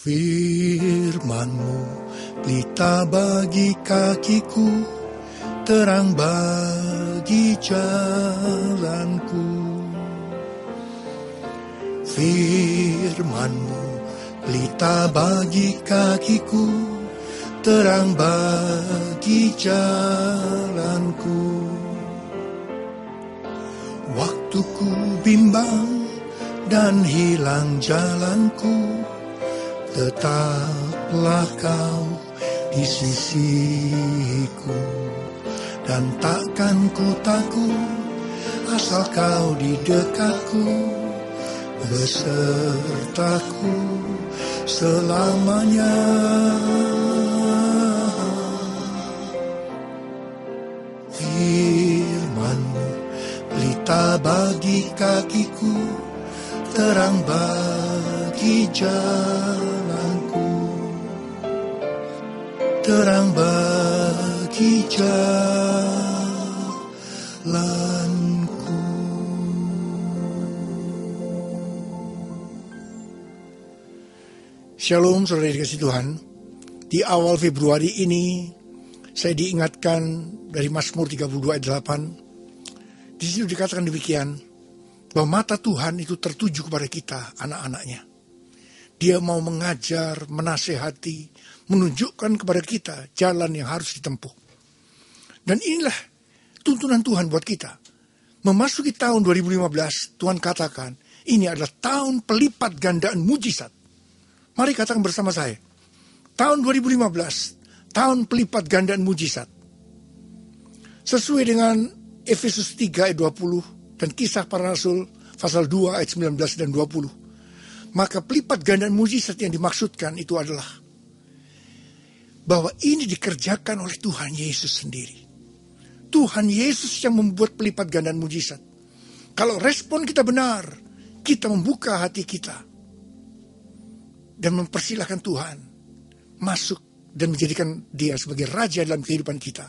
Firman-Mu pelita bagi kakiku, terang bagi jalanku. Firman-Mu pelita bagi kakiku, terang bagi jalanku. Waktuku bimbang dan hilang jalanku, tetaplah Kau di sisiku. Dan takkan ku takut, asal Kau di dekatku, besertaku selamanya. Firman-Mu pelita bagi kakiku, terang bagi jalanku, terang bagi jalanku. Shalom saudara dikasih Tuhan. Di awal Februari ini saya diingatkan dari Mazmur 32 ayat 8. Di situ dikatakan demikian, bahwa mata Tuhan itu tertuju kepada kita, anak-anaknya. Dia mau mengajar, menasehati, menunjukkan kepada kita jalan yang harus ditempuh. Dan inilah tuntunan Tuhan buat kita. Memasuki tahun 2015, Tuhan katakan, ini adalah tahun pelipat gandaan mujizat. Mari katakan bersama saya, tahun 2015, tahun pelipat gandaan mujizat. Sesuai dengan Efesus 3 ayat 20 dan Kisah Para Rasul pasal 2 ayat 19 dan 20. Maka pelipat gandaan mujizat yang dimaksudkan itu adalah bahwa ini dikerjakan oleh Tuhan Yesus sendiri. Tuhan Yesus yang membuat pelipat gandaan mujizat. Kalau respon kita benar, kita membuka hati kita dan mempersilahkan Tuhan masuk dan menjadikan Dia sebagai Raja dalam kehidupan kita,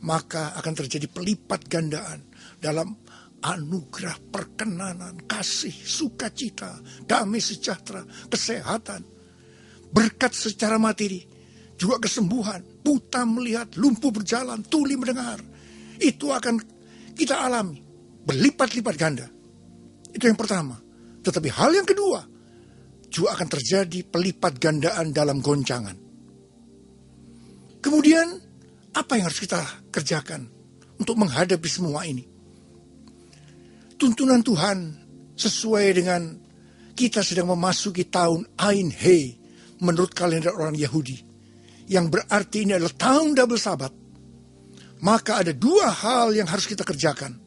maka akan terjadi pelipat gandaan dalam anugerah, perkenanan, kasih, sukacita, damai sejahtera, kesehatan, berkat secara materi, juga kesembuhan, buta melihat, lumpuh berjalan, tuli mendengar. Itu akan kita alami berlipat-lipat ganda. Itu yang pertama. Tetapi hal yang kedua, juga akan terjadi pelipat gandaan dalam goncangan. Kemudian, apa yang harus kita kerjakan untuk menghadapi semua ini? Tuntunan Tuhan sesuai dengan kita sedang memasuki tahun Ain He menurut kalender orang Yahudi, yang berarti ini adalah tahun double Sabat. Maka ada dua hal yang harus kita kerjakan.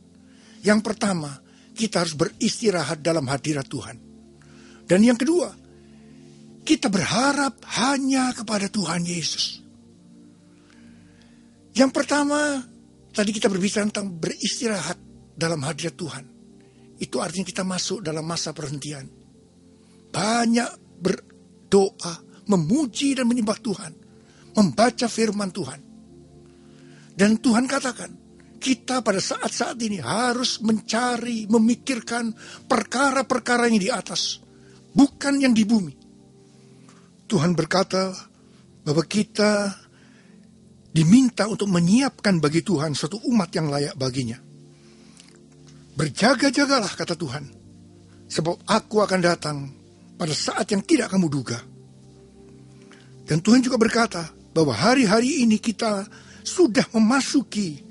Yang pertama, kita harus beristirahat dalam hadirat Tuhan. Dan yang kedua, kita berharap hanya kepada Tuhan Yesus. Yang pertama, tadi kita berbicara tentang beristirahat dalam hadirat Tuhan. Itu artinya kita masuk dalam masa perhentian. Banyak berdoa, memuji dan menyembah Tuhan. Membaca firman Tuhan. Dan Tuhan katakan, kita pada saat-saat ini harus mencari, memikirkan perkara-perkara yang di atas. Bukan yang di bumi. Tuhan berkata bahwa kita diminta untuk menyiapkan bagi Tuhan suatu umat yang layak baginya. Berjaga-jagalah kata Tuhan, sebab aku akan datang pada saat yang tidak kamu duga. Dan Tuhan juga berkata bahwa hari-hari ini kita sudah memasuki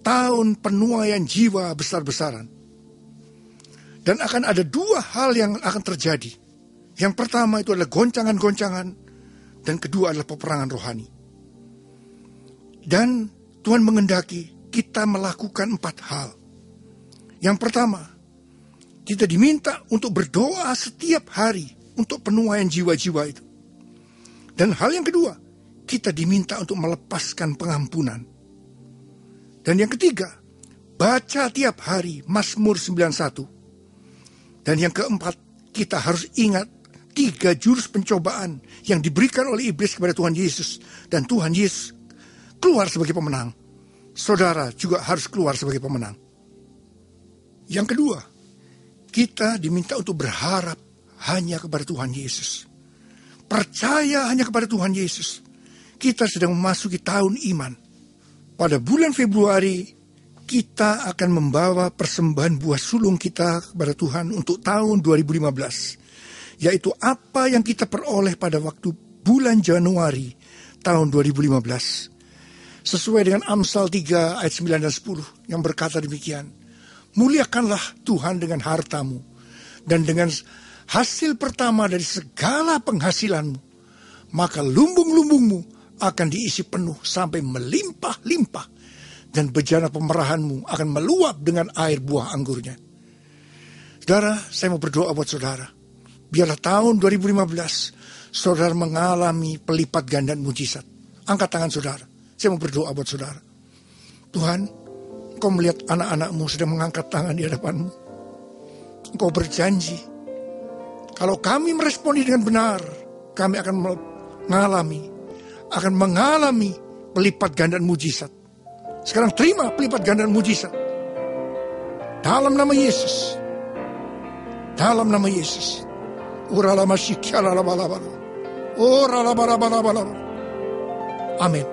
tahun penuaian jiwa besar-besaran. Dan akan ada dua hal yang akan terjadi. Yang pertama itu adalah goncangan-goncangan, dan kedua adalah peperangan rohani. Dan Tuhan mengendaki kita melakukan 4 hal. Yang pertama, kita diminta untuk berdoa setiap hari untuk penuaian jiwa-jiwa itu. Dan hal yang kedua, kita diminta untuk melepaskan pengampunan. Dan yang ketiga, baca tiap hari Mazmur 91. Dan yang keempat, kita harus ingat 3 jurus pencobaan yang diberikan oleh iblis kepada Tuhan Yesus. Dan Tuhan Yesus keluar sebagai pemenang. Saudara juga harus keluar sebagai pemenang. Yang kedua, kita diminta untuk berharap hanya kepada Tuhan Yesus. percaya hanya kepada Tuhan Yesus, kita sedang memasuki tahun iman. Pada bulan Februari, kita akan membawa persembahan buah sulung kita kepada Tuhan untuk tahun 2015. Yaitu apa yang kita peroleh pada waktu bulan Januari tahun 2015. Sesuai dengan Amsal 3 ayat 9 dan 10 yang berkata demikian. Muliakanlah Tuhan dengan hartamu dan dengan hasil pertama dari segala penghasilanmu. Maka lumbung-lumbungmu akan diisi penuh sampai melimpah-limpah. Dan bejana pemerahanmu akan meluap dengan air buah anggurnya. Saudara, saya mau berdoa buat saudara. Biarlah tahun 2015, saudara mengalami pelipat gandaan mujizat. Angkat tangan saudara. Saya mau berdoa buat saudara. Tuhan, Engkau melihat anak-anakmu sedang mengangkat tangan di hadapanmu. Engkau berjanji, kalau kami meresponi dengan benar, kami akan mengalami pelipat gandaan mujizat. Sekarang terima pelipat gandaan mujizat. Dalam nama Yesus. Dalam nama Yesus. Amin.